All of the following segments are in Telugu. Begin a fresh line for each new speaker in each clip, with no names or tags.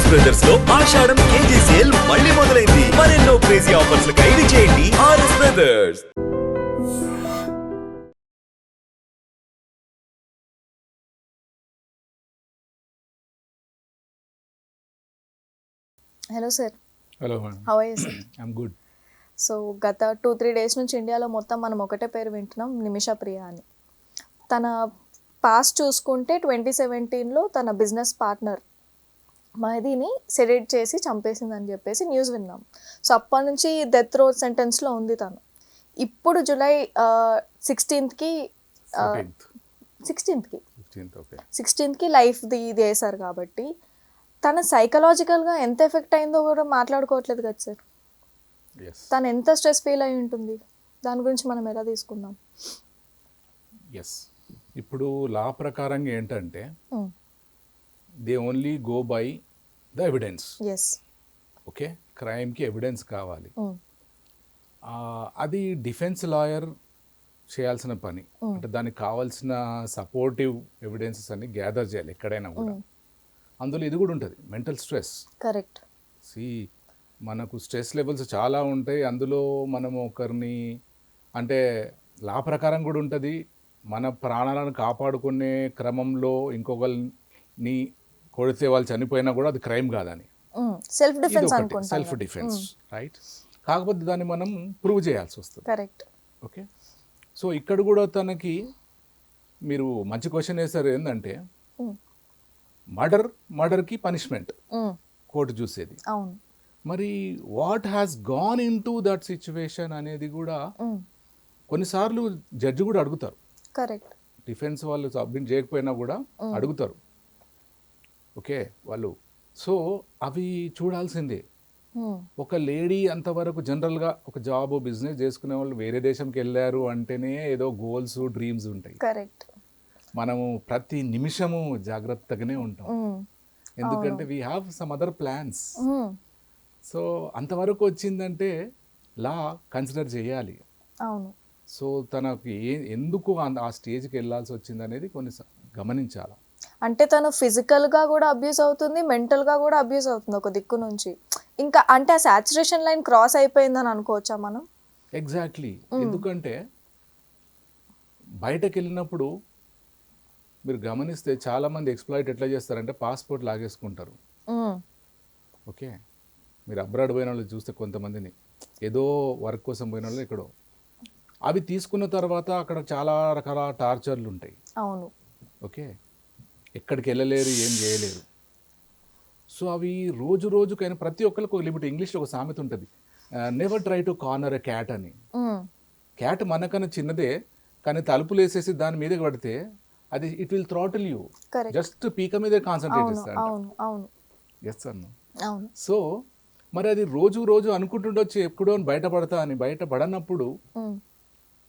ఆర్ఎస్ బ్రదర్స్ లో ఆషాఢం కేజీ సేల్ మళ్ళీ మొదలైంది. మరెన్నో క్రేజీ ఆఫర్స్ ఖైదీ చేయండి RS brothers.
Hello sir.
Hello madam.
How are you sir?
I'm good.
So గత 2-3 డేస్ నుంచి ఇండియాలో మొత్తం మనం ఒకటే పేరు వింటున్నాం, నిమిషా ప్రియ అని. తన పాస్ట్ చూసుకుంటే 2017లో తన బిజినెస్ పార్ట్నర్ మహదీని సెడేట్ చేసి చంపేసిందని చెప్పేసి న్యూస్ విన్నాం. సో అప్పటి నుంచి డెత్ రో సెంటెన్స్లో ఉంది తను. ఇప్పుడు జూలై 16కి 16కి లైఫ్ది ఇది వేశారు కాబట్టి తన సైకలాజికల్గా ఎంత ఎఫెక్ట్ అయిందో కూడా మాట్లాడుకోవట్లేదు కదా సార్. తను ఎంత స్ట్రెస్ ఫీల్ అయి ఉంటుంది, దాని గురించి మనం ఎలా తీసుకుందాం?
ఎస్, ఇప్పుడు లా ప్రకారంగా ఏంటంటే they only go by the evidence.
Yes.
Okay, క్రైమ్కి ఎవిడెన్స్ కావాలి. అది డిఫెన్స్ లాయర్ చేయాల్సిన పని. అంటే దానికి కావాల్సిన సపోర్టివ్ ఎవిడెన్సెస్ అన్ని గ్యాదర్ చేయాలి ఎక్కడైనా కూడా. అందులో ఇది కూడా ఉంటుంది, మెంటల్ స్ట్రెస్.
కరెక్ట్.
మనకు స్ట్రెస్ లెవెల్స్ చాలా ఉంటాయి. అందులో మనము ఒకరిని అంటే లా ప్రకారం కూడా ఉంటుంది, మన ప్రాణాలను కాపాడుకునే క్రమంలో ఇంకొకరిని కొడితే వాళ్ళు చనిపోయినా కూడా అది క్రైమ్ కాదని.
సెల్ఫ్ డిఫెన్స్ అనుకుంటా.
Self defence, right. కాకపోతే దాన్ని మనం ప్రూవ్ చేయాల్సి వస్తుంది.
కరెక్ట్.
ఓకే, సో ఇక్కడ కూడా తనకి మీరు మంచి క్వశ్చన్ వేశారు. ఏంటంటే మర్డర్కి పనిష్మెంట్ కోర్టు చూసేది.
అవును.
మరి what has gone in to that situation అనేది కూడా కొన్నిసార్లు జడ్జి కూడా అడుగుతారు.
కరెక్ట్.
డిఫెన్స్ వాళ్ళు సబ్మిట్ చేయకపోయినా కూడా అడుగుతారు. ఓకే, వాళ్ళు సో అవి చూడాల్సిందే. ఒక లేడీ అంతవరకు జనరల్గా ఒక జాబ్ బిజినెస్ చేసుకునే వాళ్ళు వేరే దేశంకి వెళ్ళారు అంటేనే ఏదో గోల్స్ డ్రీమ్స్ ఉంటాయి.
కరెక్ట్.
మనము ప్రతి నిమిషము జాగ్రత్తగానే ఉంటాం, ఎందుకంటే we have some other plans. So అంతవరకు వచ్చిందంటే లా కన్సిడర్ చేయాలి.
అవును.
సో తనకి ఎందుకు ఆ స్టేజ్కి వెళ్ళాల్సి వచ్చింది అనేది కొన్ని గమనించాలి.
అంటే తను ఫిజికల్గా కూడా అబ్యూస్ అవుతుంది, మెంటల్గా కూడా అబ్యూస్ అవుతుంది ఒక దిక్కు నుంచి. ఇంకా అంటే ఆ సాచురేషన్ లైన్ క్రాస్ అయిపోయిందని అనుకోవచ్చా మనం?
ఎగ్జాక్ట్లీ. ఎందుకంటే బయటకు వెళ్ళినప్పుడు మీరు గమనిస్తే చాలామంది ఎక్స్ప్లాయిట్ ఎట్లా చేస్తారంటే పాస్పోర్ట్ లాగేసుకుంటారు. ఓకే, మీరు అబ్రాడ్ పోయిన వాళ్ళు చూస్తే కొంతమందిని ఏదో వర్క్ కోసం పోయిన వాళ్ళు ఎక్కడో అవి తీసుకున్న తర్వాత అక్కడ చాలా రకాల టార్చర్లు ఉంటాయి.
అవును.
ఓకే, ఎక్కడికి వెళ్ళలేరు, ఏం చేయలేరు. సో అవి రోజు రోజుకైనా ప్రతి ఒక్కరికి ఒక లిమిట్. ఇంగ్లీష్లో ఒక సామెత ఉంటుంది, never try to corner a cat అని. క్యాట్ మనకన్నా చిన్నదే, కానీ తలుపులు వేసేసి దాని మీద పడితే అది it will throttle you. Just పీక మీదే కాన్సన్ట్రేట్ చేస్తాను. సో మరి అది రోజు రోజు అనుకుంటుండొచ్చు ఎప్పుడో బయటపడతా అని. బయటపడనప్పుడు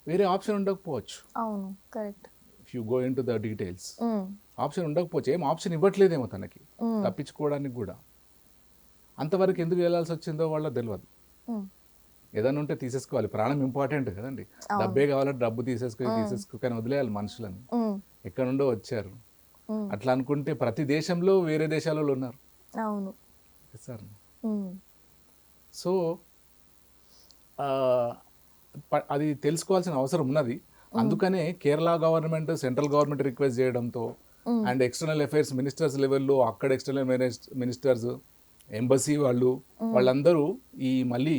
వేరే ఆప్షన్ ఉండకపోవచ్చు.
అవును, correct.
If you go in to the details, option ఉండకపోవచ్చు. ఏం ఆప్షన్ ఇవ్వట్లేదేమో తనకి తప్పించుకోవడానికి కూడా. అంతవరకు ఎందుకు వెళ్ళాల్సి వచ్చిందో వాళ్ళకి తెలియదు. ఏదైనా ఉంటే తీసేసుకోవాలి, ప్రాణం ఇంపార్టెంట్ కదండి. డబ్బే కావాలంటే డబ్బు తీసేసుకో కానీ వదిలేయాలి మనుషులని. ఎక్కడ నుండో వచ్చారు. అట్లా అనుకుంటే ప్రతి దేశంలో వేరే దేశాలలో ఉన్నారు.
అవును
సార్. సో అది తెలుసుకోవాల్సిన అవసరం ఉన్నది. అందుకనే Kerala government central government request చేయడంతో అండ్ ఎక్స్టర్నల్ అఫైర్స్ మినిస్టర్స్ లెవెల్లో అక్కడ ఎక్స్టర్నల్ మినిస్టర్స్, ఎంబసీ వాళ్ళందరూ ఈ మళ్ళీ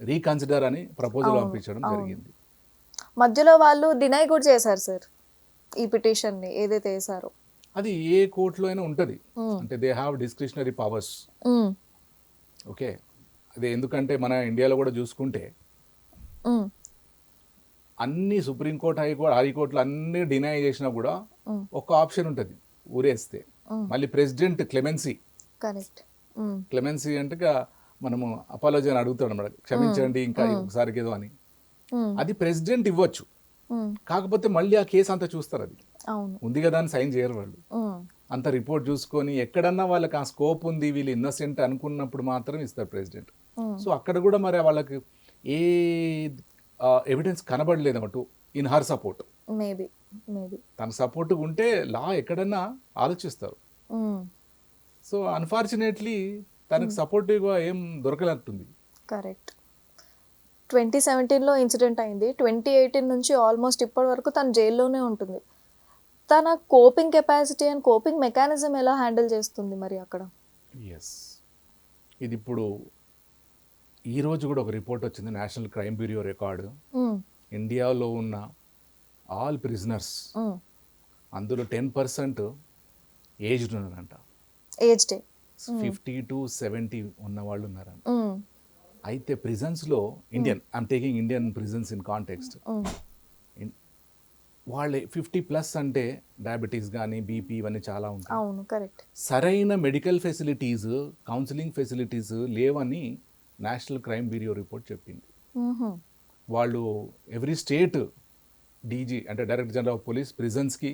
రీకన్సిడర్ అని ప్రపోజల్ పంపించడం జరిగింది.
మధ్యలో వాళ్ళు డినై కూడా చేశారు సార్ ఈ పిటిషన్ని ఏదైతే వేశారో.
అది ఏ కోర్టులో అయినా ఉంటుంది, అంటే they have discretionary powers. Okay, అదే ఎందుకంటే మన ఇండియాలో కూడా చూసుకుంటే అన్ని సుప్రీంకోర్టు హైకోర్టులు అన్ని డినై చేసినా కూడా ఒక ఆప్షన్ ఉంటుంది, ఊరేస్తే. మళ్ళీ ప్రెసిడెంట్ క్లెమెన్సీ.
కరెక్ట్.
క్లెమెన్సీ అంటే మనము అపాలజీ అని అడుగుతాడు అన్నమాట, క్షమించండి ఇంకా ఒకసారికి ఏదో అని. అది ప్రెసిడెంట్ ఇవ్వచ్చు, కాకపోతే మళ్ళీ ఆ కేసు అంతా చూస్తారు. అది ఉంది కదా అని సైన్ చేయరు వాళ్ళు. అంత రిపోర్ట్ చూసుకొని ఎక్కడన్నా వాళ్ళకి ఆ స్కోప్ ఉంది, వీళ్ళు ఇన్నోసెంట్ అనుకున్నప్పుడు మాత్రం ఇస్తారు ప్రెసిడెంట్. సో అక్కడ కూడా మరి వాళ్ళకి ఏ ఎవిడెన్స్ కనబడలేదు అన్నట్టు ఇన్ హర్ సపోర్ట్. తన సపోర్ట్ ఉంటే లా ఎక్కడన్నా ఆలోచిస్తారు. సో అన్ఫార్చునేట్లీ తనకు సపోర్టివ్గా ఏం దొరకలేస్తుంది.
కరెక్ట్. 2017లో ఇన్సిడెంట్ అయింది. 2018 నుంచి ఆల్మోస్ట్ ఇప్పటి వరకు తను జైల్లోనే ఉంటుంది. తన coping capacity and coping mechanism ఎలా హ్యాండిల్ చేస్తుంది మరి అక్కడ?
ఎస్, ఇది ఇప్పుడు ఈరోజు కూడా ఒక రిపోర్ట్ వచ్చింది, నేషనల్ క్రైమ్ బ్యూరో రికార్డు. ఇండియాలో ఉన్న ఆల్ ప్రిజనర్స్ అందులో 10% ఏజ్డ్ ఉన్నారంట.
ఏజ్ డే
50 to 70 ఉన్న వాళ్ళు ఉన్నారంట. అయితే ప్రిజన్స్లో I'm taking Indian prisons in context, వాళ్ళే 50+ అంటే డయాబెటీస్ కానీ బీపీ ఇవన్నీ చాలా ఉంటాయి.
అవును, కరెక్ట్.
సరైన మెడికల్ ఫెసిలిటీస్, కౌన్సిలింగ్ ఫెసిలిటీస్ లేవని నేషనల్ క్రైమ్ బ్యూరో రిపోర్ట్ చెప్పింది. వాళ్ళు ఎవ్రీ స్టేట్ డీజీ అంటే డైరెక్టర్ జనరల్ ఆఫ్ పోలీస్ ప్రిజన్స్కి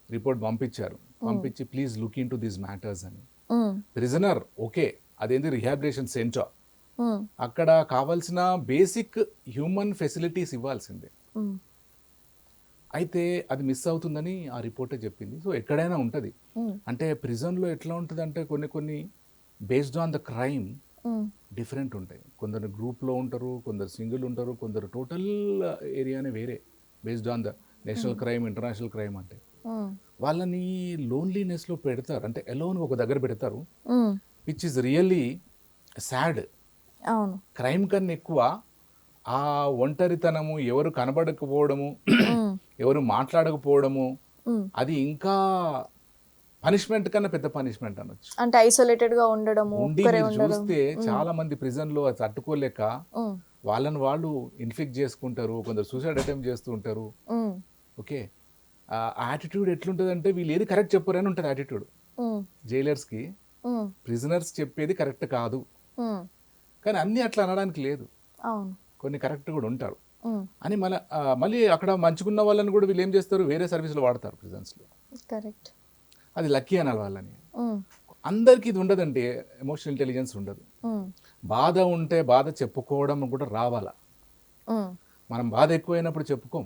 రిపోర్ట్ పంపించారు. పంపించి please look in to these matters అని. ప్రిజనర్ ఓకే, అదేంటి రిహాబిలిటేషన్ సెంటర్, అక్కడ కావాల్సిన బేసిక్ హ్యూమన్ ఫెసిలిటీస్ ఇవ్వాల్సిందే. అయితే అది మిస్ అవుతుందని ఆ రిపోర్టే చెప్పింది. సో ఎక్కడైనా ఉంటుంది, అంటే ప్రిజన్లో ఎట్లా ఉంటుంది అంటే కొన్ని based on the crime different ఉంటాయి. కొందరు గ్రూప్లో ఉంటారు, కొందరు సింగిల్ ఉంటారు, కొందరు టోటల్ ఏరియానే వేరే based on the national crime, international crime. అంటే వాళ్ళని లోన్లీనెస్లో పెడతారు, అంటే ఎలోన్ ఒక దగ్గర పెడతారు, విచ్ ఇస్ రియల్లీ సాడ్.
అవును,
క్రైమ్ కన్నా ఎక్కువ ఆ ఒంటరితనము, ఎవరు కనబడకపోవడము, ఎవరు మాట్లాడకపోవడము, అది ఇంకా పనిష్మెంట్ కన్నా పెద్ద పనిష్మెంట్ అనొచ్చు.
అంటే ఐసోలేటెడ్ గా ఉండడము.
మీరు చూస్తే చాలా మంది ప్రిజన్ లో అది తట్టుకోలేక వాళ్ళని వాళ్ళు ఇన్ఫెక్ట్ చేసుకుంటారు, కొందరు సూసైడ్ అటెంప్ట్ చేస్తూ ఉంటారు. ఓకే, ఆ యాటిట్యూడ్ ఎట్లుంటుంది అంటే వీళ్ళు ఏది కరెక్ట్ చెప్పారని ఉంటుంది యాటిట్యూడ్. జైలర్స్కి ప్రిజనర్స్ చెప్పేది కరెక్ట్ కాదు, కానీ అన్నీ అట్లా అనడానికి లేదు, కొన్ని కరెక్ట్ కూడా ఉంటారు అని. మళ్ళీ అక్కడ మంచుకున్న వాళ్ళని కూడా వీళ్ళు ఏం చేస్తారు, వేరే సర్వీసులు వాడతారు ప్రిజన్స్లో.
కరెక్ట్,
అది లక్కీ అనాలి వాళ్ళని. అందరికీ ఇది ఉండదండి, ఎమోషనల్ ఇంటెలిజెన్స్ ఉండదు. బాధ ఉంటే బాధ చెప్పుకోవడం కూడా రావాలా. మనం బాధ ఎక్కువైనప్పుడు చెప్పుకోం,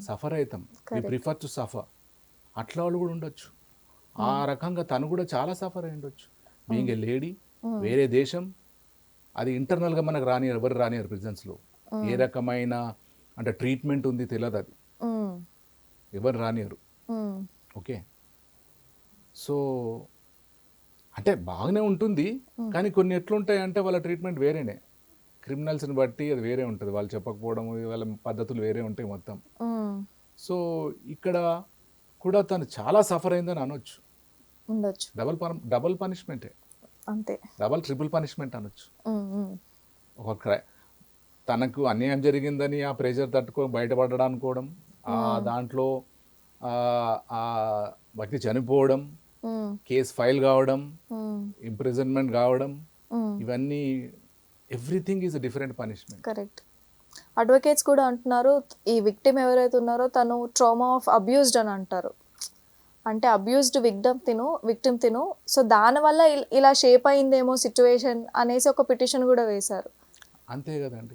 సఫర్ అవుతాం, వి ప్రిఫర్ టు సఫర్. అట్లా వాళ్ళు కూడా ఉండొచ్చు. ఆ రకంగా తను కూడా చాలా సఫర్ అయి ఉండొచ్చు. బీయింగ్ ఏ లేడీ, వేరే దేశం, అది ఇంటర్నల్గా మనకు రానియరు, ఎవరు రానియరు ప్రిజన్స్లో. ఏ రకమైన అంటే ట్రీట్మెంట్ ఉంది తెలియదు, అది ఎవరు రానియరు. ఓకే, సో అంటే బాగానే ఉంటుంది, కానీ కొన్ని ఎట్లుంటాయి అంటే వాళ్ళ ట్రీట్మెంట్ వేరేనే. క్రిమినల్స్ని బట్టి అది వేరే ఉంటుంది, వాళ్ళు చెప్పకపోవడం, వాళ్ళ పద్ధతులు వేరే ఉంటాయి మొత్తం. సో ఇక్కడ కూడా తను చాలా సఫర్ అయిందని అనొచ్చు. డబుల్ పనిష్మెంటే, అంతే, డబుల్ ట్రిపుల్ పనిష్మెంట్ అనొచ్చు. ఒక తనకు అన్యాయం జరిగిందని ఆ ప్రెషర్ తట్టుకొని బయటపడడం అనుకోవడం, ఆ దాంట్లో ఆ వ్యక్తి చనిపోవడం, కేసు ఫైల్ కావడం, ఇంప్రిజన్మెంట్ కావడం, ఇవన్నీ everything is a different punishment.
Correct. Advocates కూడా అంటున్నారు ఈ విక్టిమ్ ఎవరైతే ఉన్నారో తను ట్రామా ఆఫ్ అబ్యూస్డ్ అని అంటారు. అంటే అబ్యూస్డ్ విక్టిమ్ తిను, సో దానివల్ల ఇలా షేప్ అయిందేమో సిచ్యువేషన్ అనేసి ఒక పిటిషన్ కూడా వేశారు.
అంతే కదండి,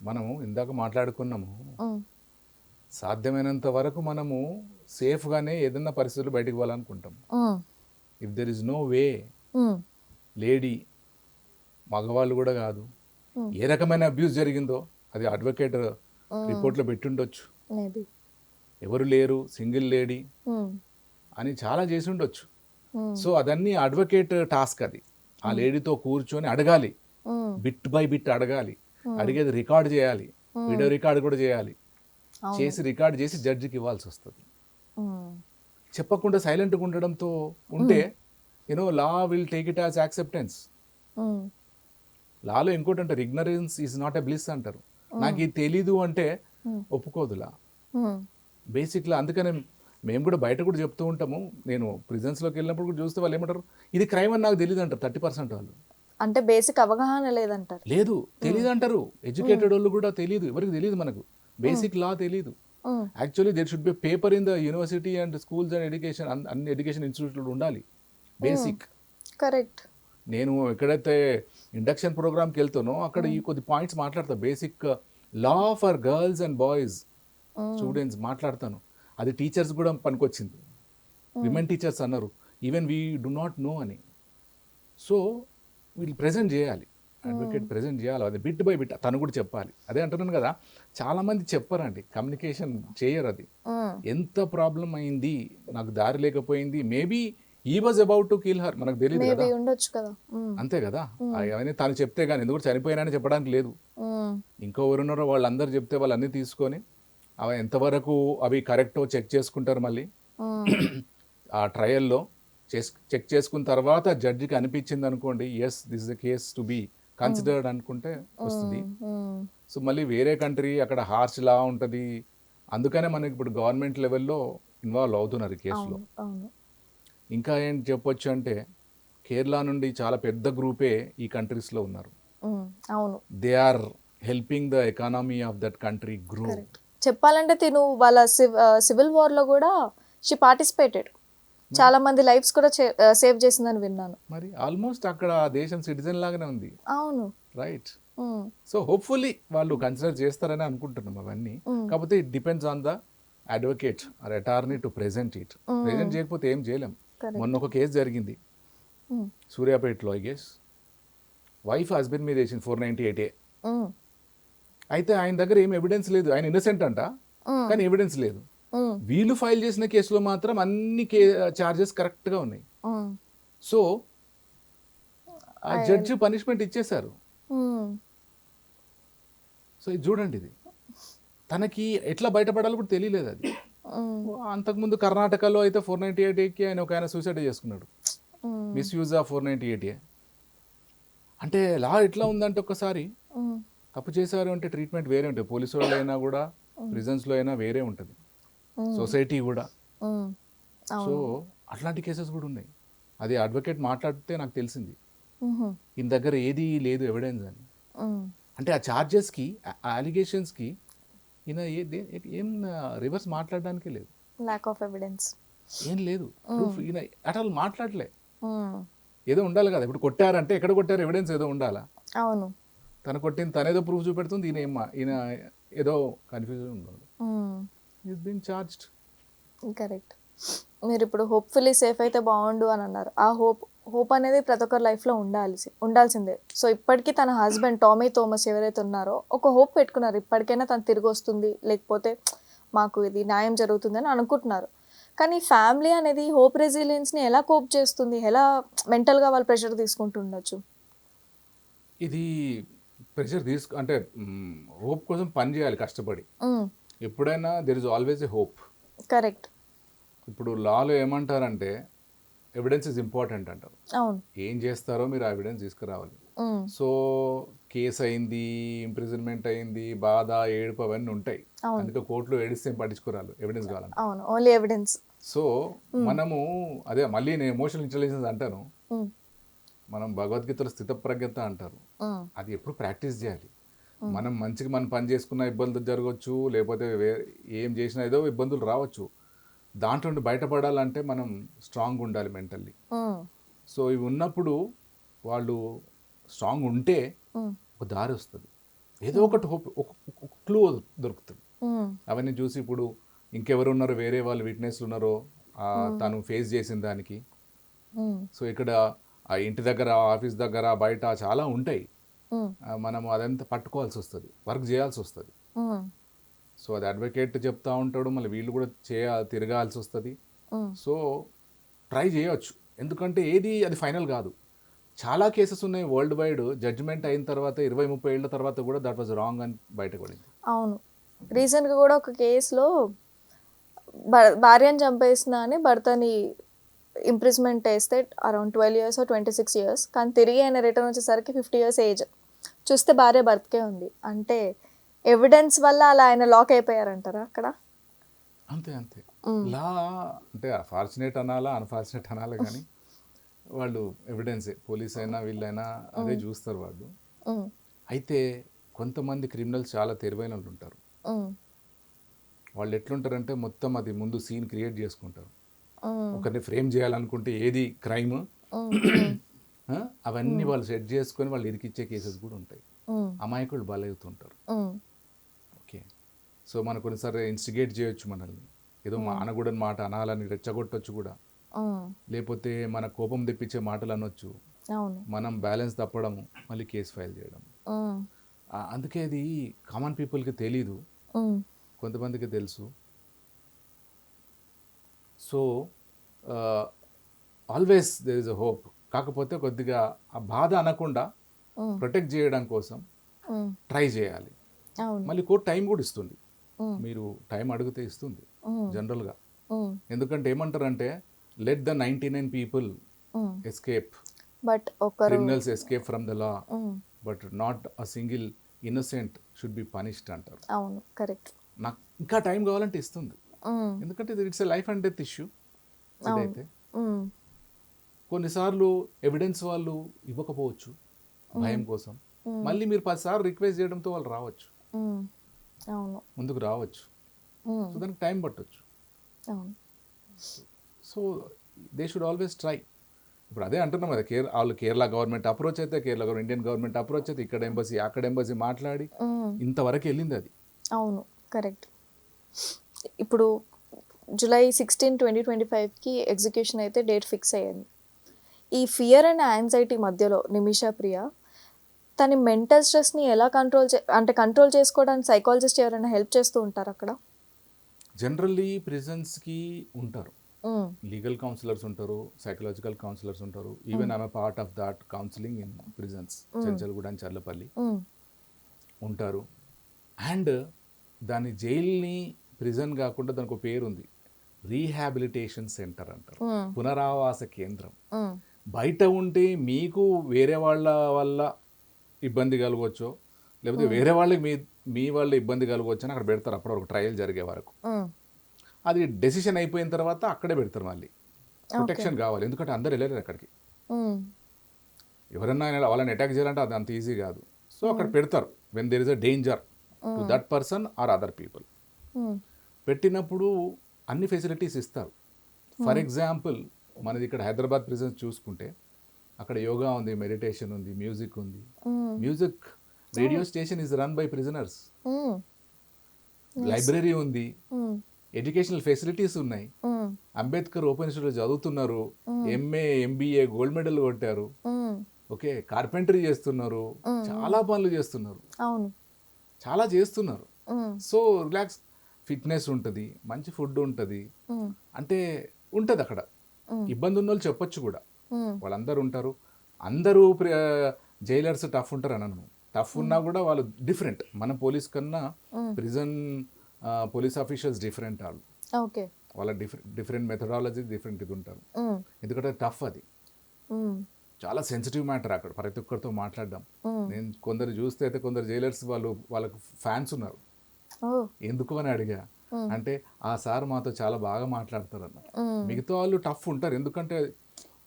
మనము ఇందాక మాట్లాడుకున్నాము, సాధ్యమైనంత వరకు మనము సేఫ్గానే ఏదన్నా పరిస్థితులు బయటకు పోవాలనుకుంటాం. If there is no way, lady మగవాళ్ళు కూడా కాదు, ఏ రకమైన అబ్యూస్ జరిగిందో అది అడ్వకేట్ రిపోర్ట్లో పెట్టుండొచ్చు. ఎవరు లేరు, సింగిల్ లేడీ అని చాలా చేసి ఉండొచ్చు. సో అదన్నీ అడ్వకేట్ టాస్క్. అది ఆ లేడీతో కూర్చొని అడగాలి, బిట్ బై బిట్ అడగాలి, అడిగేది రికార్డ్ చేయాలి, వీడియో రికార్డ్ కూడా చేయాలి, చేసి రికార్డ్ చేసి జడ్జికి ఇవ్వాల్సి వస్తుంది. చెప్పకుండా సైలెంట్గా ఉండడంతో ఉంటే law will take it as acceptance. లాలో ఇంకోటి అంటారు, ignorance is not a bliss అంటారు. నాకు ఇది తెలీదు అంటే ఒప్పుకోదులా బేసిక్లా. అందుకనే మేము కూడా బయట కూడా చెప్తూ ఉంటాము, నేను ప్రిజన్స్లోకి వెళ్ళినప్పుడు కూడా చూస్తే వాళ్ళు ఏమంటారు, ఇది క్రైమ్ అని నాకు తెలియదు అంటారు 30% వాళ్ళు.
అంటే బేసిక్ అవగాహన లేదంటారు.
లేదు, తెలియదు అంటారు. ఎడ్యుకేటెడ్ వాళ్ళు కూడా తెలియదు, ఎవరికి తెలియదు, మనకు బేసిక్ లా తెలియదు. Actually there should be paper in the university and schools and education, అన్ని ఎడ్యుకేషన్ ఇన్స్టిట్యూట్లు ఉండాలి బేసిక్.
కరెక్ట్.
నేను ఎక్కడైతే ఇండక్షన్ ప్రోగ్రామ్కి వెళ్తానో అక్కడ ఈ కొద్ది పాయింట్స్ మాట్లాడతా. Basic law for girls and boys students మాట్లాడతాను. అది టీచర్స్ కూడా పనికొచ్చింది. విమెన్ టీచర్స్ అన్నారు, even we do not know అని. సో వీళ్ళు ప్రజెంట్ చేయాలి, అడ్వకేట్ ప్రజెంట్ చేయాలి, అది బిట్ బై బిట్ తను కూడా చెప్పాలి. అదే అంటున్నాను కదా, చాలామంది చెప్పారండి, కమ్యూనికేషన్ చేయరు. అది ఎంత ప్రాబ్లం అయింది, నాకు దారి లేకపోయింది, మేబీ ఈ was about to kill her, మనకు తెలియదు కదా,
ఉండొచ్చు కదా.
అంతే కదా. అవన్నీ తను చెప్తే కానీ ఎందుకు చనిపోయినా చెప్పడానికి లేదు. ఇంకో ఎవరున్నారో వాళ్ళందరూ చెప్తే వాళ్ళు అన్నీ తీసుకొని అవి ఎంతవరకు అవి కరెక్టో చెక్ చేసుకుంటారు. మళ్ళీ ఆ ట్రయల్లో చెక్ చేసుకున్న తర్వాత జడ్జికి అనిపించింది అనుకోండి, yes this is the case to be considered అనుకుంటే వస్తుంది. సో మళ్ళీ వేరే కంట్రీ అక్కడ హార్ష్ లా ఉంటుంది. అందుకనే మనకి ఇప్పుడు గవర్నమెంట్ లెవెల్లో ఇన్వాల్వ్ అవుతున్నారు ఈ కేసులో. ఇంకా ఏం చెప్పొచ్చు అంటే, కేరళ నుండి చాలా పెద్ద గ్రూపే ఈ కంట్రీస్లో ఉన్నారు.
అవును,
they are helping the economy of that country grow.
చెప్పాలంటే తిను వాళ్ళ సివిల్ వార్ లో కూడా షీ పార్టిసిపేటెడ్, చాలా మంది లైఫ్స్ కూడా సేవ్ చేసిందని విన్నాను.
మరి ఆల్మోస్ట్ అక్కడ దేశం సిటిజన్ లాగానే ఉంది.
అవును,
రైట్. సో హోప్ఫుల్లీ వాళ్ళు కన్సిడర్ చేస్తారని అనుకుంటున్నాం అవన్నీ. కాకపోతే it depends on the advocate or attorney to present it. Present చేయకపోతే ఏం చేయలేం. మొన్న ఒక కేసు జరిగింది సూర్యాపేటలో, ఐ గెస్ వైఫ్ హస్బెండ్ మీద వేసింది 498A. అయితే ఆయన దగ్గర ఏం ఎవిడెన్స్ లేదు, ఆయన ఇన్నసెంట్ అంట, కానీ ఎవిడెన్స్ లేదు. వీళ్ళు ఫైల్ చేసిన కేసులో మాత్రం అన్ని చార్జెస్ కరెక్ట్గా ఉన్నాయి. సో ఆ జడ్జి పనిష్మెంట్ ఇచ్చేశారు. సో ఇది చూడండి, ఇది తనకి ఎట్లా బయటపడాలో కూడా తెలియలేదు. అది అంతకుముందు కర్ణాటకలో అయితే 498Aకి ఆయన సూసైడ్ చేసుకున్నాడు, మిస్యూజ్ ఆఫ్ 498A. అంటే లా ఎట్లా ఉందంటే, ఒక్కసారి తప్పు చేశారు అంటే ట్రీట్మెంట్ వేరే ఉంటుంది. పోలీసు వాళ్ళు అయినా కూడా, ప్రిజన్స్లో అయినా వేరే ఉంటుంది, సొసైటీ కూడా. సో అట్లాంటి కేసెస్ కూడా ఉన్నాయి. అది అడ్వకేట్ మాట్లాడితే నాకు తెలిసింది, ఈయన దగ్గర ఏది లేదు ఎవిడెన్స్ అని. అంటే ఆ ఛార్జెస్కి, ఆ అలిగేషన్స్కి ఈయన ఏం రివర్స్ మాట్లాడడానికి లేదు,
ల్యాక్ ఆఫ్ ఎవిడెన్స్
ఏం లేదు, ప్రూఫ్ ఈయన అట్లా మాట్లాడలే. ఏదో ఉండాలి కదా, ఇప్పుడు కొట్టారంటే ఎక్కడ కొట్టారు ఎవిడెన్స్ ఏదో ఉండాలా.
అవును,
తను కొట్టింది తనేదో ప్రూఫ్ చూపెడుతుంది, ఈయన ఏదో కన్ఫ్యూజన్ ఉండాలి. Is been charged.
కరెక్ట్. మీరు ఇప్పుడు హోప్ఫుల్లీ సేఫ్ అయితే బాగుండు అని అన్నారు. ఆ హోప్ అనేది ప్రతి ఒక్కరి లైఫ్లో ఉండాల్సిందే. సో ఇప్పటికీ తన హస్బెండ్ టామీ థోమస్ ఎవరైతే ఉన్నారో ఒక హోప్ పెట్టుకున్నారు, ఇప్పటికైనా తను తిరిగి వస్తుంది, లేకపోతే మాకు ఇది న్యాయం జరుగుతుందని అనుకుంటున్నారు. కానీ ఫ్యామిలీ అనేది హోప్ రెసిలియన్స్ని ఎలా కోప్ చేస్తుంది, ఎలా మెంటల్గా వాళ్ళు ప్రెషర్ తీసుకుంటుండొచ్చు?
ఇది ప్రెషర్ అంటే హోప్ కోసం పని చేయాలి కష్టపడి. ఎప్పుడైనా there is always a hope.
Correct.
ఇప్పుడు లాలో ఏమంటారంటే ఎవిడెన్స్ ఇస్ ఇంపార్టెంట్ అంటారు.
అవును,
ఏం చేస్తారో మీరు ఆ ఎవిడెన్స్ తీసుకురావాలి. సో కేసు అయింది, ఇంప్రిజన్మెంట్ అయింది, బాధ, ఏడుపు అవన్నీ ఉంటాయి. అందుకే కోర్టులో ఏడిస్తే పట్టించుకోరాలు, ఎవిడెన్స్ కావాలంటే.
అవును, ఓన్లీ ఎవిడెన్స్.
సో మనము అదే మళ్ళీ నేను ఎమోషనల్ ఇంటెలిజెన్స్ అంటాను, మనం భగవద్గీతలో స్థితప్రజ్ఞత అంటారు, అది ఎప్పుడు ప్రాక్టీస్ చేయాలి. మనం మంచిగా మనం పని చేసుకున్న ఇబ్బందులు జరగవచ్చు, లేకపోతే ఏం చేసినా ఏదో ఇబ్బందులు రావచ్చు. దాంట్లో నుండి బయటపడాలంటే మనం స్ట్రాంగ్ ఉండాలి మెంటల్లీ. సో ఇవి ఉన్నప్పుడు వాళ్ళు స్ట్రాంగ్ ఉంటే ఒక దారి వస్తుంది, ఏదో ఒకటి హోప్, ఒక క్లూ దొరుకుతుంది. అవన్నీ చూసి ఇప్పుడు ఇంకెవరు ఉన్నారో, వేరే వాళ్ళు విట్నెస్లు ఉన్నారో తను ఫేస్ చేసిన దానికి. సో ఇక్కడ ఆ ఇంటి దగ్గర, ఆఫీస్ దగ్గర, బయట చాలా ఉంటాయి. మనము అదంతా పట్టుకోవాల్సి వస్తుంది, వర్క్ చేయాల్సి వస్తుంది. సో అది అడ్వకేట్ చెప్తా ఉంటాడు, మళ్ళీ వీళ్ళు కూడా తిరగాల్సి వస్తుంది. సో ట్రై చేయవచ్చు, ఎందుకంటే ఏది అది ఫైనల్ కాదు. చాలా కేసెస్ ఉన్నాయి వరల్డ్ వైడ్, జడ్జిమెంట్ అయిన తర్వాత 20-30 ఏళ్ళ తర్వాత కూడా దట్ వాజ్ రాంగ్ అని బయటపడింది.
అవును, రీసెంట్గా కూడా ఒక కేసులో భార్యను చంపేసిన అని భర్తని ఇంప్రిజ్మెంట్ వేస్తే అరౌండ్ 12 years or 26 years, కానీ తిరిగి ఆయన రిటర్న్ వచ్చేసరికి 50 years ఏజ్. చూస్తే భార్య బతికే ఉంది. అంటే ఎవిడెన్స్ వల్ల అలా ఆయన లాక్ అయిపోయారంటారా అక్కడ?
అంతే లా అంటే ఫార్చునేట్ అనాలా, అన్ఫార్చునేట్ అనాలా, కానీ వాళ్ళు ఎవిడెన్సే, పోలీస్ అయినా వీళ్ళైనా అదే చూస్తారు వాళ్ళు. అయితే కొంతమంది క్రిమినల్స్ చాలా తెలివైన వాళ్ళు ఉంటారు. వాళ్ళు ఎట్లుంటారంటే మొత్తం అది ముందు సీన్ క్రియేట్ చేసుకుంటారు. ఒకరిని ఫ్రేమ్ చేయాలనుకుంటే ఏది క్రైమ్ అవన్నీ వాళ్ళు సెట్ చేసుకొని వాళ్ళు ఇరికిచ్చే కేసెస్ కూడా ఉంటాయి. అమాయకులు బలవుతుంటారు. ఓకే, సో మనం కొన్నిసారి ఇన్స్టిగేట్ చేయొచ్చు, మనల్ని ఏదో అనకూడని మాట అనాలని రెచ్చగొట్టొచ్చు కూడా. లేకపోతే మన కోపం తెప్పించే మాటలు అనొచ్చు,
అవును.
మనం బ్యాలెన్స్ తప్పడం, మళ్ళీ కేసు ఫైల్ చేయడం. అందుకే అది కామన్ పీపుల్కి తెలీదు, కొంతమందికి తెలుసు. So always there is a hope. కాకపోతే కొద్దిగా ఆ బాధ అనకుండా ప్రొటెక్ట్ చేయడం కోసం ట్రై చేయాలి.
అవును.
మళ్ళీ కోర్టు టైం కూడా ఇస్తుంది, మీరు టైం అడిగితే ఇస్తుంది జనరల్గా. ఎందుకంటే ఏమంటారంటే let the 99 people escape,
but ఒకరు
criminals escape from the law, but not a single innocent should be punished అంటారు.
అవును, కరెక్ట్.
నాకు ఇంకా టైం కావాలంటే ఇస్తుంది, ఎందుకంటే it's a life and death issue. ఇదైతే కొన్నిసార్లు ఎవిడెన్స్ వాళ్ళు ఇవ్వకపోవచ్చు భయం కోసం, మళ్ళీ మీరు 10 సార్లు రిక్వెస్ట్ చేయడంతో వాళ్ళు రావచ్చు,
అవును.
ముందుకు రావచ్చు. సో దానికి టైం పట్టొచ్చు.
అవును.
So they should always try. ఇప్పుడు అదే అంటున్నాం కదా, వాళ్ళు కేరళ గవర్నమెంట్ అప్రోచ్ అయితే, Kerala government, Indian government approach అయితే, ఇక్కడ ఎంబసీ అక్కడ ఎంబసీ మాట్లాడి ఇంతవరకు వెళ్ళింది అది.
అవును, కరెక్ట్. ఇప్పుడు జూలై 16, 2025కి ఎగ్జిక్యూషన్ అయితే డేట్ ఫిక్స్ అయ్యింది. ఈ ఫియర్ అండ్ యాంగ్జైటీ మధ్యలో నిమిషా ప్రియ తన మెంటల్ స్ట్రెస్ని ఎలా కంట్రోల్ చేసుకోవడానికి సైకాలజిస్ట్ ఎవరైనా హెల్ప్ చేస్తూ ఉంటారు అక్కడ?
జనరల్లీ ప్రిజన్స్కి ఉంటారు, లీగల్ కౌన్సిలర్స్ ఉంటారు, సైకలాజికల్ కౌన్సిలర్స్ ఉంటారు. Even I'm part of that counselling in prisons, Chanchalguda and Cherlapally ఉంటారు. అండ్ దాని జైల్ని ప్రిజన్ కాకుండా దానికి ఒక పేరు ఉంది, రీహాబిలిటేషన్ సెంటర్ అంటారు, పునరావాస కేంద్రం. బయట ఉంటే మీకు వేరే వాళ్ళ వల్ల ఇబ్బంది కలగవచ్చో, లేకపోతే వేరే వాళ్ళకి మీ వాళ్ళ ఇబ్బంది కలగవచ్చు అని అక్కడ పెడతారు అప్పుడు ఒక ట్రయల్ జరిగే వరకు. అది డెసిషన్ అయిపోయిన తర్వాత అక్కడే పెడతారు. మళ్ళీ ప్రొటెక్షన్ కావాలి, ఎందుకంటే అందరు వెళ్ళలేరు అక్కడికి. ఎవరన్నా వాళ్ళని అటాక్ చేయాలంటే అది అంత ఈజీ కాదు. సో అక్కడ పెడతారు when there is a danger to that person or other people. పెట్టినప్పుడు అన్ని ఫెసిలిటీస్ ఇస్తారు. ఫర్ ఎగ్జాంపుల్ మనది ఇక్కడ హైదరాబాద్ ప్రిజన్స్ చూసుకుంటే అక్కడ యోగా ఉంది, మెడిటేషన్ ఉంది, మ్యూజిక్ ఉంది. Music radio station is run by prisoners. Library ఉంది, ఎడ్యుకేషనల్ ఫెసిలిటీస్ ఉన్నాయి. అంబేద్కర్ ఓపెన్ ఇన్స్టిట్యూట్ చదువుతున్నారు, ఎంఏ ఎంబీఏ గోల్డ్ మెడల్ కొట్టారు. ఓకే, కార్పెంటరీ చేస్తున్నారు, చాలా పనులు చేస్తున్నారు, చాలా చేస్తున్నారు. సో రిలాక్స్, ఫిట్నెస్ ఉంటుంది, మంచి ఫుడ్ ఉంటుంది, అంటే ఉంటుంది అక్కడ. ఇబ్బంది ఉన్న వాళ్ళు చెప్పొచ్చు కూడా, వాళ్ళందరూ ఉంటారు. అందరూ జైలర్స్ టఫ్ ఉంటారు అనను, టఫ్ ఉన్నా కూడా వాళ్ళు డిఫరెంట్. మన పోలీస్ కన్నా ప్రిజన్ పోలీస్ ఆఫీసర్స్ డిఫరెంట్. వాళ్ళ డిఫరెంట్ మెథడాలజీ, డిఫరెంట్ ఇది ఉంటారు. ఎందుకంటే టఫ్, అది చాలా సెన్సిటివ్ మ్యాటర్. అక్కడ ప్రతి ఒక్కరితో మాట్లాడడం. నేను కొందరు చూస్తే అయితే కొందరు జైలర్స్ వాళ్ళకు ఫ్యాన్స్ ఉన్నారు. ఎందుకు అని అడిగా, అంటే ఆ సార్ మాతో చాలా బాగా మాట్లాడతారు అన్న. మిగతా వాళ్ళు టఫ్ ఉంటారు, ఎందుకంటే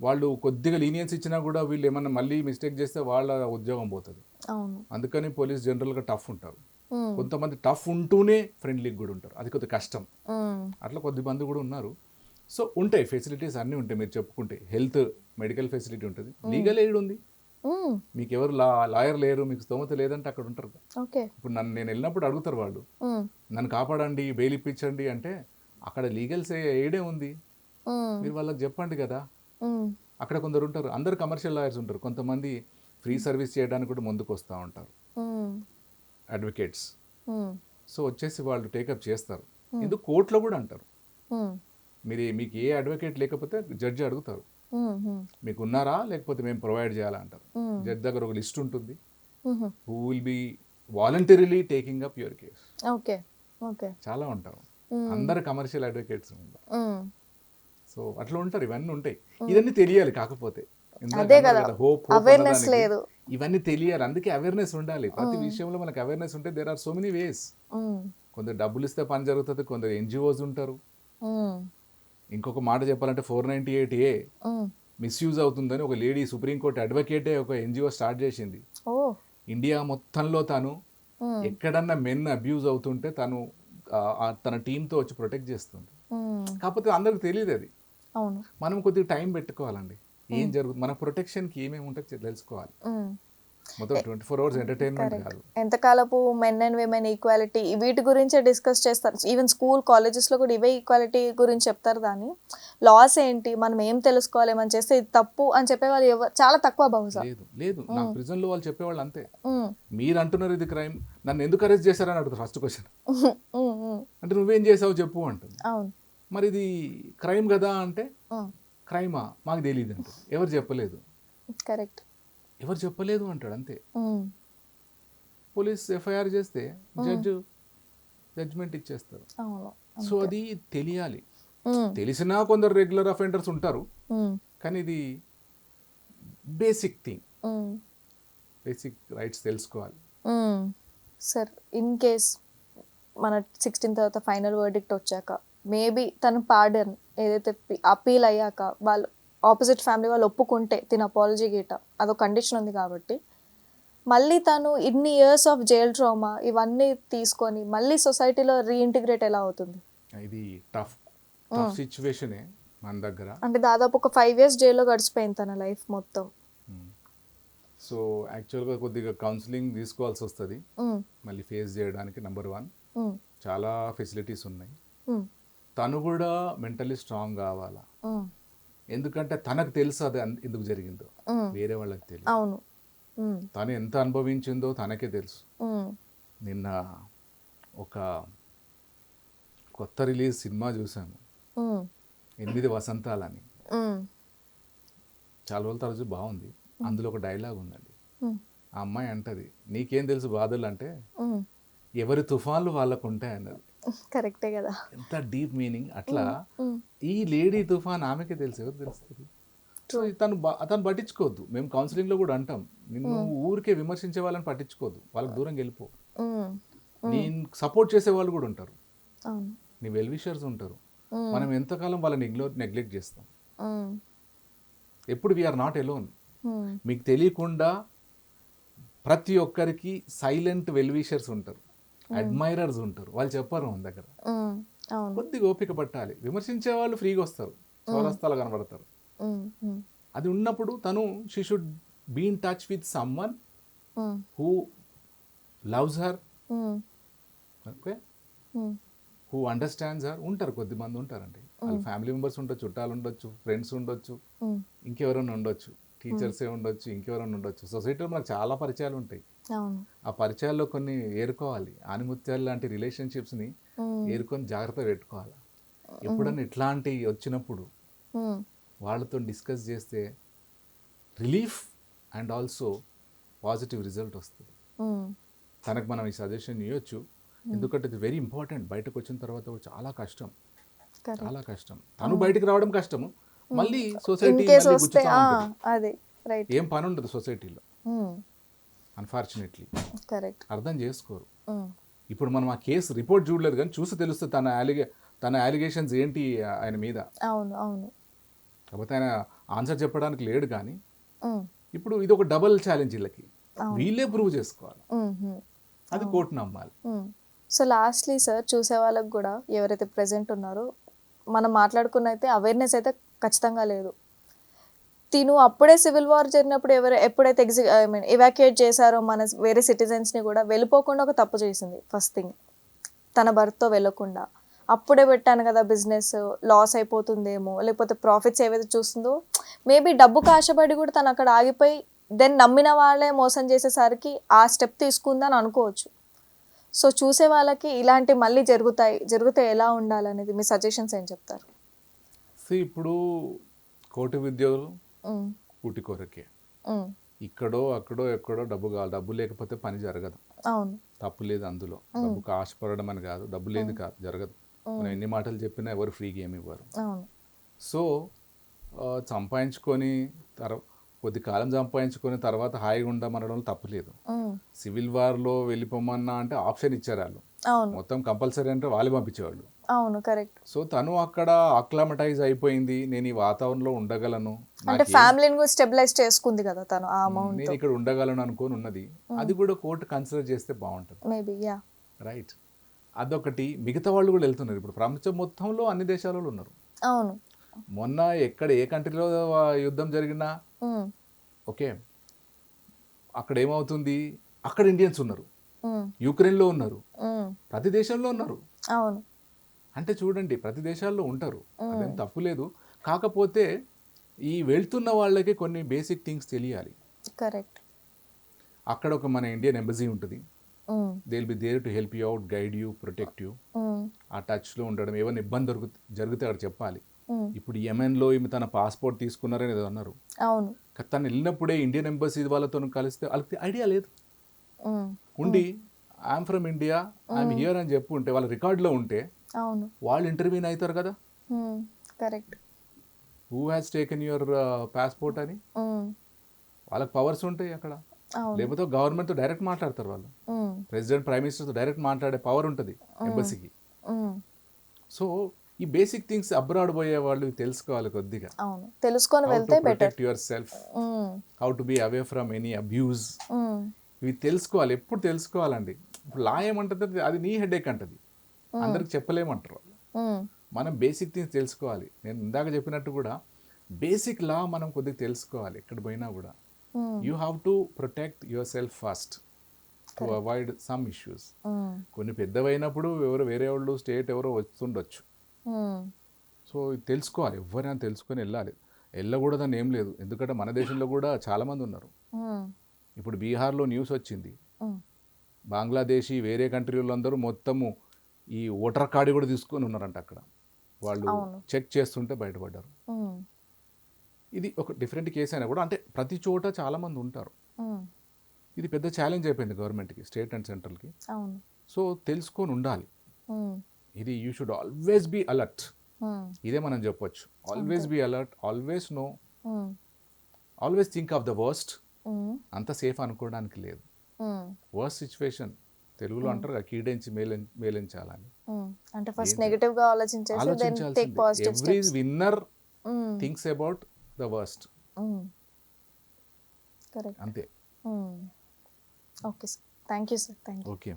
వాళ్ళు కొద్దిగా లీనియన్స్ ఇచ్చినా కూడా వీళ్ళు ఏమన్నా మళ్ళీ మిస్టేక్ చేస్తే వాళ్ళ ఉద్యోగం పోతుంది. అందుకని పోలీస్ జనరల్గా టఫ్ ఉంటారు. కొంతమంది టఫ్ ఉంటూనే ఫ్రెండ్లీ కూడా ఉంటారు, అది కొద్దిగా కష్టం. అట్లా కొద్దిమంది కూడా ఉన్నారు. సో ఉంటాయి ఫెసిలిటీస్, అన్నీ ఉంటాయి. మీరు చెప్పుకుంటే హెల్త్, మెడికల్ ఫెసిలిటీ ఉంటుంది, లీగల్ ఎయిడ్ ఉంది. మీకు ఎవరు లాయర్ లేరు, మీకు స్తోమత లేదంటే అక్కడ ఉంటారు. ఇప్పుడు నేను వెళ్ళినప్పుడు అడుగుతారు వాళ్ళు, నన్ను కాపాడండి, బెయిల్ ఇప్పించండి అంటే అక్కడ లీగల్ ఎయిడే ఉంది, మీరు వాళ్ళకి చెప్పండి కదా. అక్కడ కొందరు ఉంటారు, అందరు కమర్షియల్ లాయర్స్ ఉంటారు, కొంతమంది ఫ్రీ సర్వీస్ చేయడానికి కూడా ముందుకు వస్తూ ఉంటారు, అడ్వకేట్స్. సో వచ్చేసి వాళ్ళు టేకప్ చేస్తారు. ఎందుకు కోర్టులో కూడా అంటారు, మీకు ఏ అడ్వకేట్ లేకపోతే జడ్జి అడుగుతారు, మీకు ఉన్నారా లేకపోతే మేము ప్రొవైడ్ చేయాలా అంటారు. జడ్జి దగ్గర ఒక లిస్ట్ ఉంటుంది, who will be voluntarily taking up your case. చాలా ఉంటారు, అందరు కమర్షియల్ అడ్వకేట్స్ ఉంటారు. సో అట్లా ఉంటారు, ఇవన్నీ ఉంటాయి. ఇవన్నీ తెలియాలి, కాకపోతే ఇవన్నీ తెలియాలి. అందుకే అవేర్నెస్ ఉండాలి. ప్రతి విషయంలో మనకు అవేర్నెస్ ఉంటే there are so many ways. కొందరు డబ్బులు ఇస్తే పని జరుగుతుంది, కొందరు ఎన్జిఓస్ ఉంటారు. ఇంకొక మాట చెప్పాలంటే 498A మిస్యూజ్ అవుతుందని ఒక లేడీ సుప్రీంకోర్టు అడ్వకేటే ఒక ఎన్జిఓ స్టార్ట్ చేసింది. ఇండియా మొత్తంలో తను ఎక్కడన్నా మెన్ అబ్యూజ్ అవుతుంటే తను తన టీంతో వచ్చి ప్రొటెక్ట్ చేస్తుంది. కాకపోతే అందరికి తెలియదు అది. మనం కొద్దిగా టైం పెట్టుకోవాలండి, ఏం జరుగుతుంది, మన ప్రొటెక్షన్కి ఏమేమి ఉంటే తెలుసుకోవాలి. మొత్తం 24 అవర్స్ ఎంటర్టైన్మెంట్ కాదు.
ఎంతకాలపు మెన్ అండ్ విమెన్ ఈక్వాలిటీ వీటి గురించే డిస్కస్ చేస్తారు. ఈవెన్ స్కూల్ కాలేజెస్లో కూడా ఇవే ఈక్వాలిటీ గురించి చెప్తారు. కానీ లాస్ ఏంటి, మనం ఏం తెలుసుకోవాలి, మనం చేస్తే ఇది తప్పు అని చెప్పేవాళ్ళు చాలా తక్కువ బహుశా.
లేదు నాకు ప్రిజన్ లో వాళ్ళు చెప్పేవాళ్ళు అంతే. మీరు అంటున్నారు ఇది క్రైమ్, నన్ను ఎందుకు అరెస్ట్ చేశారని అడుగుతారు ఫస్ట్ క్వశ్చన్. అంటే నువ్వేం చేసావు చెప్పు అంటుంది.
అవును,
మరి ఇది క్రైమ్ కదా అంటే క్రైమా మాకు తెలియదు అంటే ఎవరు చెప్పలేదు,
కరెక్ట్,
ఎవరు చెప్పలేదు అంటాడు అంతే. పోలీస్ ఎఫ్ఐఆర్ చేస్తే జడ్జ్మెంట్ ఇచ్చేస్తారు. సో అది తెలియాలి. తెలిసినా కొందరు రెగ్యులర్ అఫెండర్స్ ఉంటారు, కానీ ఇది బేసిక్ థింగ్, బేసిక్ రైట్స్ తెలుసుకోవాలి.
సార్ ఇన్ కేస్ మన 16 తర్వాత ఫైనల్ వర్డిక్ట్ వచ్చాక మేబీ తను పార్డన్ ఏదైతే అపీల్ అయ్యాక వాళ్ళు ఆపోజిట్ ఫ్యామిలీ వాళ్ళు ఒప్పుకుంటే తిన అపాలజీ గీట అదో కండిషన్ ఉంది కాబట్టి మళ్ళీ తను ఇన్ని ఇయర్స్ ఆఫ్ జైల్ ట్రామా ఇవన్నీ తీసుకొని మళ్ళీ సొసైటీలో రీఇంటిగ్రేట్ ఎలా అవుతుంది?
ఇది టఫ్ సిచ్యువేషనే మన దగ్గర.
అంటే దాదాపు ఒక 5 years జైల్లో గడిచిపోయింది తన లైఫ్ మొత్తం.
సో యాక్చువల్గా కొద్దిగా కౌన్సిలింగ్ తీసుకోవాల్సి వస్తుంది మళ్ళీ ఫేస్ చేయడానికి. నెంబర్ 1 చాలా ఫెసిలిటీస్ ఉన్నాయి. తను కూడా మెంటలీ స్ట్రాంగ్ కావాలా, ఎందుకంటే తనకు తెలుసు అది ఎందుకు జరిగిందో, వేరే వాళ్ళకి తెలియదు.
అవును,
తను ఎంత అనుభవించిందో తనకే తెలుసు. నిన్న ఒక కొత్త రిలీజ్ సినిమా చూసాను, 8 వసంతాలని. చాలా రోజుల తరచు బాగుంది. అందులో ఒక డైలాగ్ ఉందండి. ఆ అమ్మాయి అంటది, నీకేం తెలుసు బాధలు అంటే ఎవరి తుఫాన్లు వాళ్ళకు ఉంటాయి అన్నది.
కరెక్టే కదా,
ఎంత డీప్ మీనింగ్. అట్లా ఈ లేడీ తుఫాన్ ఆమెకే తెలుసు, ఎవరు తెలుస్తుంది. సో తను పట్టించుకోవద్దు. మేము కౌన్సిలింగ్లో కూడా అంటాం, నిన్ను ఊరికే విమర్శించే వాళ్ళని పట్టించుకోవద్దు, వాళ్ళకి దూరంగా వెళ్ళిపో. నేను సపోర్ట్ చేసే వాళ్ళు కూడా ఉంటారు, నీ వెల్ విషర్స్ ఉంటారు. మనం ఎంతకాలం వాళ్ళని నెగ్లెక్ట్ చేస్తాం. ఎప్పుడు వీఆర్ నాట్ ఎలోన్. మీకు తెలియకుండా ప్రతి ఒక్కరికి సైలెంట్ వెల్ విషర్స్ ఉంటారు, అడ్మైరర్స్ ఉంటారు, వాళ్ళు చెప్పారు మన దగ్గర. కొద్దిగా ఓపిక పట్టాలి. విమర్శించే వాళ్ళు ఫ్రీగా వస్తారు, చౌరస్తాలు కనబడతారు. అది ఉన్నప్పుడు తను she should be in touch with someone who loves her, okay, who understands her. ఉంటారు, కొద్దిమంది ఉంటారండి. వాళ్ళ ఫ్యామిలీ మెంబర్స్ ఉండొచ్చు, చుట్టాలు ఉండొచ్చు, ఫ్రెండ్స్ ఉండొచ్చు, ఇంకెవరైనా ఉండొచ్చు, టీచర్సే ఉండొచ్చు, ఇంకెవరైనా ఉండొచ్చు. సొసైటీలో మనకు చాలా పరిచయాలు ఉంటాయి. ఆ పరిచయాల్లో కొన్ని ఏరుకోవాలి. ఆనిముత్యాలు లాంటి రిలేషన్షిప్స్ని ఏరుకొని జాగ్రత్త పెట్టుకోవాలి. ఎప్పుడన్నా ఇట్లాంటి వచ్చినప్పుడు వాళ్ళతో డిస్కస్ చేస్తే relief and also positive result వస్తుంది. తనకు మనం ఈ సజెషన్ ఇవ్వచ్చు, ఎందుకంటే ఇది వెరీ ఇంపార్టెంట్. బయటకు వచ్చిన తర్వాత కూడా చాలా కష్టం, చాలా కష్టం. తను బయటకు రావడం కష్టము, మళ్ళీ సొసైటీ ఏం పని ఉండదు సొసైటీలో, అన్ఫార్చునేట్లీ.
కరెక్ట్,
అర్థం చేసుకోరు. ఇప్పుడు మనం ఆ కేసు రిపోర్ట్ చూడలేదు, కానీ చూసి తెలుస్తుంది తన అలిగేషన్స్ ఏంటి ఆయన మీద.
అవును అవును,
కాకపోతే ఆయన ఆన్సర్ చెప్పడానికి లేడు. కానీ ఇప్పుడు ఇది ఒక డబుల్ ఛాలెంజ్, వీళ్ళకి వీళ్ళే ప్రూవ్ చేసుకోవాలి, అది కోర్టు నమ్మాలి.
సో లాస్ట్లీ సార్, చూసే వాళ్ళకి కూడా ఎవరైతే ప్రెజెంట్ ఉన్నారో మనం మాట్లాడుకున్న అయితే అవేర్నెస్ అయితే ఖచ్చితంగా లేదు. తిను అప్పుడే సివిల్ వార్ జరిగినప్పుడు ఎప్పుడైతే ఎవాక్యుయేట్ చేశారో మన వేరే సిటిజన్స్ని కూడా, వెళ్ళిపోకుండా ఒక తప్పు చేసింది. ఫస్ట్ థింగ్, తన భర్తతో వెళ్ళకుండా అప్పుడే పెట్టాను కదా బిజినెస్, లాస్ అయిపోతుందేమో, లేకపోతే ప్రాఫిట్స్ ఏవైతే చూస్తుందో, మేబీ డబ్బుకు ఆశపడి కూడా తను అక్కడ ఆగిపోయి దెన్ నమ్మిన వాళ్ళే మోసం చేసేసరికి ఆ స్టెప్ తీసుకుందని అనుకోవచ్చు. సో చూసే వాళ్ళకి ఇలాంటి మళ్ళీ జరిగితే ఎలా ఉండాలనేది మీ సజెషన్స్ ఏం చెప్తారు?
ఇప్పుడు కోటి ఉద్యోగులు కూటి కొరకే, ఇక్కడో అక్కడో ఎక్కడో డబ్బు కావాలి. డబ్బు లేకపోతే పని జరగదు.
అవును,
తప్పు లేదు అందులో. డబ్బుకు ఆశపడడం అని కాదు, డబ్బు లేదు కాదు, జరగదు. మనం ఎన్ని మాటలు చెప్పినా ఎవరు ఫ్రీగా ఏమి ఇవ్వరు. సో సంపాదించుకొని కొద్ది కాలం సంపాదించుకొని తర్వాత హాయిగా ఉండమనడం తప్పులేదు. సివిల్ వార్లో వెళ్ళిపోమన్నా అంటే ఆప్షన్ ఇచ్చారు వాళ్ళు, మొత్తం కంపల్సరీ అంటే వాళ్ళు పంపించేవాళ్ళు.
అవును, కరెక్ట్.
సో తను అక్కడ అక్లమటైజ్ అయిపోయింది, నేను ఈ వాతావరణంలో ఉండగలను,
అంటే ఫ్యామిలీని కూడా స్టెబిలైజ్ చేసుకుంది కదా తను, ఆ అమౌంట్
నేను ఇక్కడ ఉండగలను అనుకోని ఉన్నది. అది కూడా కోర్టు కన్సిడర్ చేస్తే బాగుంటుంది,
మేబీ. Yeah,
right. అదొకటి. మిగతా వాళ్ళు కూడా వెళ్తున్నారు ఇప్పుడు, ప్రపంచం మొత్తంలో అన్ని దేశాలలో ఉన్నారు.
అవును,
మొన్న ఎక్కడ ఏ కంట్రీలో యుద్ధం జరిగినా ఓకే, అక్కడ ఏమవుతుంది, అక్కడ ఇండియన్స్ ఉన్నారు,
ఉమ్,
యుక్రెయిన్లో ఉన్నారు,
ఉమ్,
ప్రతి దేశంలో ఉన్నారు.
అవును.
అంటే చూడండి, ప్రతి దేశాల్లో ఉంటారు, అదేం తప్పు లేదు. కాకపోతే ఈ వెళ్తున్న వాళ్ళకి కొన్ని బేసిక్ థింగ్స్ తెలియాలి.
కరెక్ట్.
అక్కడ ఒక మన ఇండియన్ ఎంబసీ ఉంటుంది, they will be there to help you out, guide you, protect you. ఆ టచ్లో ఉండడం, ఏమైనా ఇబ్బంది జరిగితే అక్కడ చెప్పాలి. ఇప్పుడు యెమెన్లో ఈమె తన పాస్పోర్ట్ తీసుకున్నారని ఏదో అన్నారు.
అవును.
తను వెళ్ళినప్పుడే ఇండియన్ ఎంబసీ వాళ్ళతో కలిస్తే వాళ్ళకి ఐడియా లేదు.
ఉమ్,
ఉండి I'm from India, I'm here అని చెప్పు ఉంటే, వాళ్ళ రికార్డులో ఉంటే
అవును.
వాళ్ళు ఇంటర్వ్యూన్ అవుతారు కదా,
correct.
Who has taken your passport అని. వాళ్ళకి పవర్స్ ఉంటాయి అక్కడ.
అవును.
లేకపోతే గవర్నమెంట్తో డైరెక్ట్ మాట్లాడతారు వాళ్ళు, ప్రెసిడెంట్, ప్రైమ్ మినిస్టర్తో డైరెక్ట్ మాట్లాడే పవర్ ఉంటుంది ఎంబసీకి. సో ఈ బేసిక్ థింగ్స్ అబ్రాడ్ పోయే వాళ్ళు తెలుసుకోవాలి కొద్దిగా.
అవును, తెలుసుకొని వెళ్తే better.
Protect your self, how to be away from any abuse, ఇవి తెలుసుకోవాలి. ఎప్పుడు తెలుసుకోవాలండి. ఇప్పుడు లా ఏమంటుంది, అది నీ హెడేక్ అంటది, అందరికి చెప్పలేమంటారు వాళ్ళు. మనం బేసిక్ థింగ్స్ తెలుసుకోవాలి. నేను ఇందాక చెప్పినట్టు కూడా బేసిక్ లా మనం కొద్దిగా తెలుసుకోవాలి. ఎక్కడ పోయినా కూడా you have to protect your self first to avoid some issues. కొన్ని పెద్దవైనప్పుడు ఎవరు వేరే వాళ్ళు, స్టేట్ ఎవరో వస్తుండొచ్చు. సో ఇది తెలుసుకోవాలి, ఎవరైనా తెలుసుకొని వెళ్ళాలి. వెళ్ళకూడదని ఏం లేదు, ఎందుకంటే మన దేశంలో కూడా చాలామంది ఉన్నారు. ఇప్పుడు బీహార్లో న్యూస్ వచ్చింది, బంగ్లాదేశీ వేరే కంట్రీలో అందరూ మొత్తము ఈ ఓటర్ కార్డు కూడా తీసుకొని ఉన్నారంట అక్కడ. వాళ్ళు చెక్ చేస్తుంటే బయటపడ్డారు. ఇది ఒక డిఫరెంట్ కేసు అయినా కూడా, అంటే ప్రతి చోట చాలామంది ఉంటారు. ఇది పెద్ద ఛాలెంజ్ అయిపోయింది గవర్నమెంట్కి, స్టేట్ అండ్ సెంట్రల్కి. సో తెలుసుకొని ఉండాలి. ఇది you should always be alert. ఇదే మనం చెప్పొచ్చు, always be alert, always know, always think of the worst. అంత సేఫ్ అనుకోవడానికి లేదు. వర్స్ట్ సిచ్యువేషన్, తెలుగులో అంటారు కదా, కీడించి మేలించాలని.
అంటే ఫస్ట్ నెగటివ్ గా ఆలోచించేసి then take positive steps.
Every winner thinks about the worst.
Correct.
అంతే.
Okay sir, thank you sir. Thank you.
Okay.